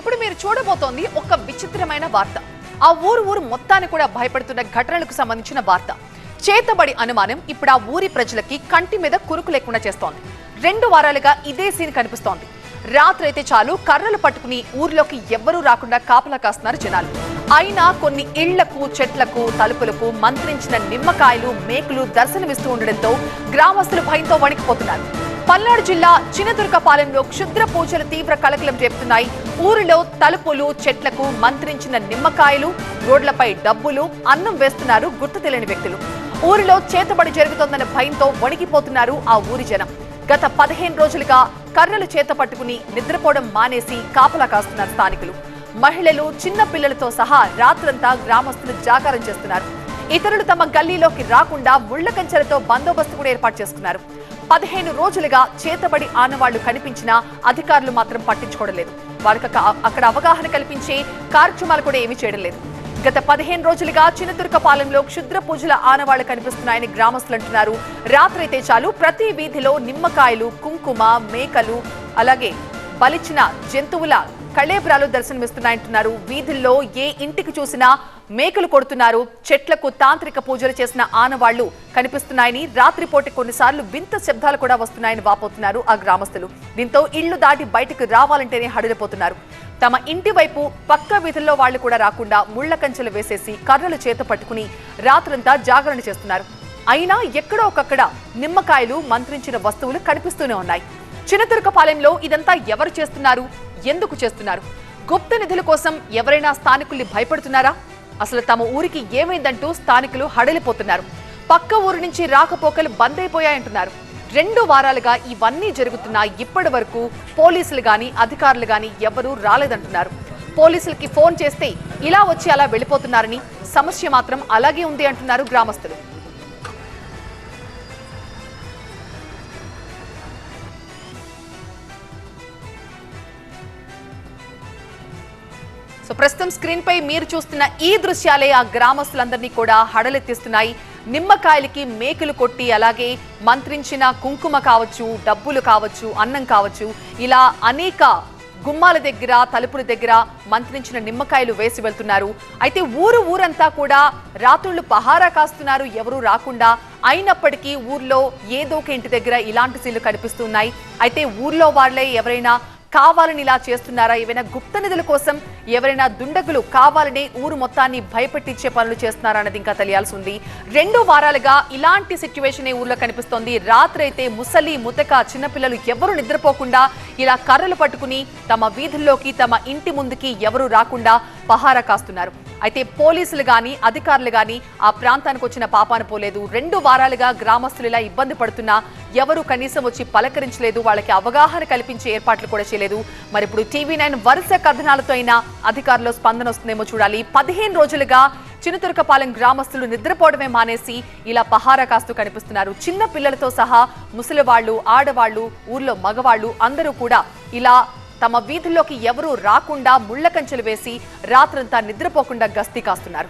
ఇప్పుడు మీరు చూడబోతోంది ఒక విచిత్రమైన వార్త. ఆ ఊరు మొత్తాన్ని కూడా భయపడుతున్న ఘటనలకు సంబంధించిన వార్త. చేతబడి అనుమానం ఇప్పుడు ఆ ఊరి ప్రజలకి కంటి మీద కురుకు లేకుండా చేస్తోంది. 2 వారాలుగా ఇదే సీన్ కనిపిస్తోంది. రాత్రి అయితే చాలు కర్రలు పట్టుకుని ఊర్లోకి ఎవ్వరూ రాకుండా కాపలా కాస్తున్నారు జనాలు. అయినా కొన్ని ఇళ్లకు, చెట్లకు, తలుపులకు మంత్రించిన నిమ్మకాయలు, మేకులు దర్శనమిస్తూ ఉండడంతో గ్రామస్తులు భయంతో వణికిపోతున్నారు. పల్నాడు జిల్లా చినదుర్గపాలెంలో క్షుద్ర పూజలు తీవ్ర కలకలం రేపుతున్నాయి. ఊరిలో తలుపులు, చెట్లకు మంత్రించిన నిమ్మకాయలు, రోడ్లపై డబ్బులు, అన్నం వేస్తున్నారు గుర్తు తెలియని వ్యక్తులు. ఊరిలో చేతబడి జరుగుతోందన్న భయంతో వణికిపోతున్నారు ఆ ఊరి జనం. గత 15 రోజులుగా కర్రలు చేత పట్టుకుని నిద్రపోవడం మానేసి కాపలా కాస్తున్నారు స్థానికులు. మహిళలు, చిన్న పిల్లలతో సహా రాత్రంతా గ్రామస్తులు జాగారం చేస్తున్నారు. ఇతరులు తమ గల్లీలోకి రాకుండా ముళ్ల కంచెలతో బందోబస్తు కూడా ఏర్పాటు చేసుకున్నారు. 15 రోజులుగా చేతబడి ఆనవాళ్లు కనిపించినా అధికారులు మాత్రం పట్టించుకోవడం లేదు. వారికి అక్కడ అవగాహన కల్పించే కార్యక్రమాలు కూడా ఏమీ చేయడం లేదు. గత 15 రోజులుగా చినదుర్గపాలెంలో క్షుద్ర పూజల ఆనవాళ్లు కనిపిస్తున్నాయని గ్రామస్తులు అంటున్నారు. రాత్రైతే చాలు ప్రతి వీధిలో నిమ్మకాయలు, కుంకుమ, మేకలు, అలాగే బలిచిన జంతువుల కళేబ్రాలు దర్శనమిస్తున్నాయంటున్నారు. వీధుల్లో ఏ ఇంటికి చూసినా మేకలు కొడుతున్నారు. చెట్లకు తాంత్రిక పూజలు చేసిన ఆనవాళ్లు కనిపిస్తున్నాయని, రాత్రిపూట కొన్నిసార్లు వింత శబ్దాలు కూడా వస్తున్నాయని వాపోతున్నారు ఆ గ్రామస్తులు. దీంతో ఇళ్లు దాటి బయటకు రావాలంటేనే హడలిపోతున్నారు. తమ ఇంటి వైపు పక్క వీధుల్లో వాళ్లు కూడా రాకుండా ముళ్ల కంచెలు వేసేసి కర్రలు చేత పట్టుకుని రాత్రంతా జాగరణ చేస్తున్నారు. అయినా ఎక్కడో ఒకక్కడ నిమ్మకాయలు, మంత్రించిన వస్తువులు కనిపిస్తూనే ఉన్నాయి. చినదుర్గపాలెంలో ఇదంతా ఎవరు చేస్తున్నారు, ఎందుకు చేస్తున్నారు? గుప్త నిధుల కోసం ఎవరైనా స్థానికుల్ని భయపడుతున్నారా? అసలు తమ ఊరికి ఏమైందంటూ స్థానికులు హడలిపోతున్నారు. పక్క ఊరు నుంచి రాకపోకలు బంద్ అయిపోయాయంటున్నారు. 2 వారాలుగా ఇవన్నీ జరుగుతున్నా ఇప్పటి వరకు పోలీసులు గాని, అధికారులు గాని ఎవరూ రాలేదంటున్నారు. పోలీసులకి ఫోన్ చేస్తే ఇలా వచ్చి అలా వెళ్ళిపోతున్నారని, సమస్య మాత్రం అలాగే ఉంది అంటున్నారు గ్రామస్తులు. సో ప్రస్తుతం స్క్రీన్ పై మీరు చూస్తున్న ఈ దృశ్యాలే ఆ గ్రామస్తులందరినీ కూడా హడలెత్తిస్తున్నాయి. నిమ్మకాయలకి మేకులు కొట్టి, అలాగే మంత్రించిన కుంకుమ కావచ్చు, డబ్బులు కావచ్చు, అన్నం కావచ్చు, ఇలా అనేక గుమ్మాల దగ్గర, తలుపుల దగ్గర మంత్రించిన నిమ్మకాయలు వేసి వెళ్తున్నారు. అయితే ఊరంతా కూడా రాత్రుళ్ళు పహారా కాస్తున్నారు ఎవరూ రాకుండా. అయినప్పటికీ ఊర్లో ఏదో ఒక ఇంటి దగ్గర ఇలాంటి సీన్లు కనిపిస్తున్నాయి. అయితే ఊర్లో వాళ్లే ఎవరైనా కావాలని ఇలా చేస్తున్నారా? ఏవైనా గుప్త నిధుల కోసం ఎవరైనా దుండగులు కావాలని ఊరు మొత్తాన్ని భయపెట్టించే పనులు చేస్తున్నారా అన్నది ఇంకా తెలియాల్సి ఉంది. 2 వారాలుగా ఇలాంటి సిచ్యువేషన్ ఊర్లో కనిపిస్తోంది. రాత్రి అయితే ముసలి, ముతక, చిన్నపిల్లలు ఎవరు నిద్రపోకుండా ఇలా కర్రలు పట్టుకుని తమ వీధుల్లోకి, తమ ఇంటి ముందుకి ఎవరు రాకుండా పహారా కాస్తున్నారు. అయితే పోలీసులు గాని, అధికారులు గాని ఆ ప్రాంతానికి వచ్చిన పాపాన పోలేదు. 2 వారాలుగా గ్రామస్తులు ఇలా ఇబ్బంది పడుతున్నా ఎవరు కనీసం వచ్చి పలకరించలేదు. వాళ్ళకి అవగాహన కల్పించే ఏర్పాట్లు కూడా చేయలేదు. మరి ఇప్పుడు TV9 వరుస కథనాలతో అయినా అధికారులు స్పందన వస్తుందేమో చూడాలి. 15 రోజులుగా చినదుర్గపాలెం గ్రామస్తులు నిద్రపోవడమే మానేసి ఇలా పహారా కాస్తూ కనిపిస్తున్నారు. చిన్న పిల్లలతో సహా ముసలివాళ్లు, ఆడవాళ్లు, ఊర్లో మగవాళ్లు అందరూ కూడా ఇలా తమ వీధుల్లోకి ఎవరూ రాకుండా ముళ్ల కంచెలు వేసి రాత్రంతా నిద్రపోకుండా గస్తీ కాస్తున్నారు.